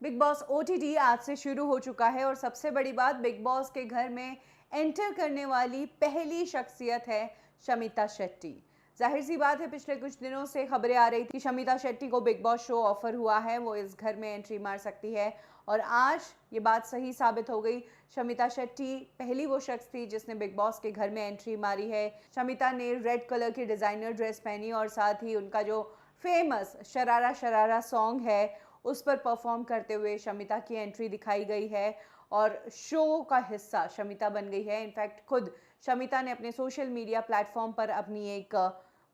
Big boss OTT आज से शुरू हो चुका है और सबसे बड़ी बात, बिग बॉस के घर में एंटर करने वाली पहली शख्सियत है शमिता शेट्टी। जाहिर सी बात है, पिछले कुछ दिनों से खबरें आ रही थी कि शमिता शेट्टी को बिग बॉस शो ऑफर हुआ है, वो इस घर में एंट्री मार सकती है और आज ये बात सही साबित हो गई। शमिता शेट्टी पहली वो शख्स थी जिसने बिग बॉस के घर में एंट्री मारी है। शमिता ने रेड कलर की डिज़ाइनर ड्रेस पहनी और साथ ही उनका जो फेमस शरारा शरारा सॉन्ग है उस पर परफॉर्म करते हुए शमिता की एंट्री दिखाई गई है और शो का हिस्सा शमिता बन गई है। इनफैक्ट खुद शमिता ने अपने सोशल मीडिया प्लेटफॉर्म पर अपनी एक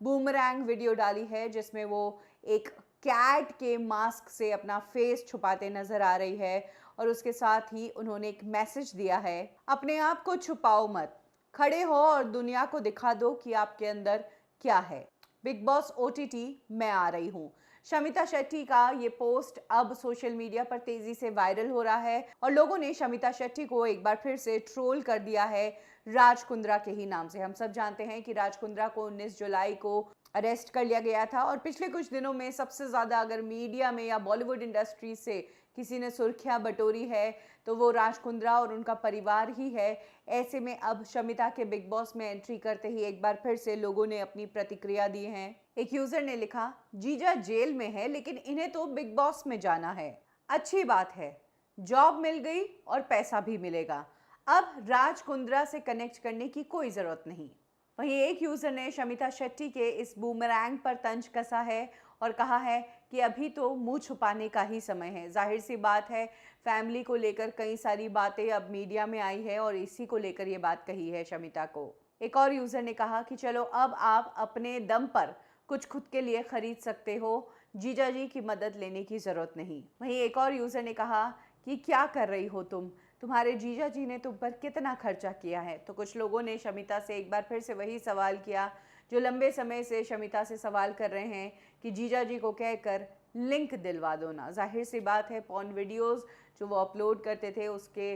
बूमरैंग वीडियो डाली है जिसमें वो एक कैट के मास्क से अपना फेस छुपाते नजर आ रही है और उसके साथ ही उन्होंने एक मैसेज दिया है, अपने आप को छुपाओ मत, खड़े हो और दुनिया को दिखा दो कि आपके अंदर क्या है। बिग बॉस ओटीटी मैं आ रही हूँ। शमिता शेट्टी का ये पोस्ट अब सोशल मीडिया पर तेजी से वायरल हो रहा है और लोगों ने शमिता शेट्टी को एक बार फिर से ट्रोल कर दिया है राज कुंद्रा के ही नाम से। हम सब जानते हैं कि राज कुंद्रा को 19 जुलाई को अरेस्ट कर लिया गया था और पिछले कुछ दिनों में सबसे ज़्यादा अगर मीडिया में या बॉलीवुड इंडस्ट्री से किसी ने सुर्खियां बटोरी है तो वो राज कुंद्रा और उनका परिवार ही है। ऐसे में अब शमिता के बिग बॉस में एंट्री करते ही एक बार फिर से लोगों ने अपनी प्रतिक्रिया दी है। एक यूजर ने लिखा, जीजा जेल में है लेकिन इन्हें तो बिग बॉस में जाना है। अच्छी बात है, जॉब मिल गई और पैसा भी मिलेगा, अब राज कुंद्रा से कनेक्ट करने की कोई ज़रूरत नहीं। वहीं एक यूज़र ने शमिता शेट्टी के इस बूमरैंग पर तंज कसा है और कहा है कि अभी तो मुंह छुपाने का ही समय है। जाहिर सी बात है, फैमिली को लेकर कई सारी बातें अब मीडिया में आई है और इसी को लेकर ये बात कही है शमिता को। एक और यूज़र ने कहा कि चलो अब आप अपने दम पर कुछ खुद के लिए खरीद सकते हो, जीजा जी की मदद लेने की ज़रूरत नहीं। वहीं एक और यूज़र ने कहा कि क्या कर रही हो तुम, तुम्हारे जीजा जी ने तुम पर कितना खर्चा किया है। तो कुछ लोगों ने शमिता से एक बार फिर से वही सवाल किया जो लंबे समय से शमिता से सवाल कर रहे हैं कि जीजा जी को कहकर लिंक दिलवा दो ना। जाहिर सी बात है, पॉर्न वीडियोस जो वो अपलोड करते थे उसके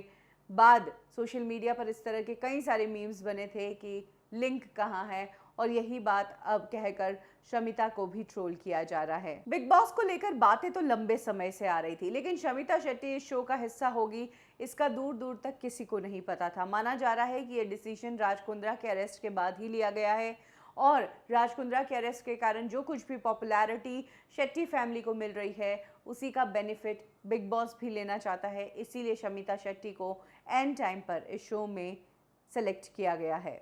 बाद सोशल मीडिया पर इस तरह के कई सारे मीम्स बने थे कि लिंक कहाँ है और यही बात अब कहकर शमिता को भी ट्रोल किया जा रहा है। बिग बॉस को लेकर बातें तो लंबे समय से आ रही थी लेकिन शमिता शेट्टी इस शो का हिस्सा होगी इसका दूर दूर तक किसी को नहीं पता था। माना जा रहा है कि यह डिसीजन राज कुंद्रा के अरेस्ट के बाद ही लिया गया है और राज कुंद्रा के अरेस्ट के कारण जो कुछ भी पॉपुलैरिटी शेट्टी फैमिली को मिल रही है उसी का बेनिफिट बिग बॉस भी लेना चाहता है। इसीलिए शमिता शेट्टी को एंड टाइम पर इस शो में सेलेक्ट किया गया है।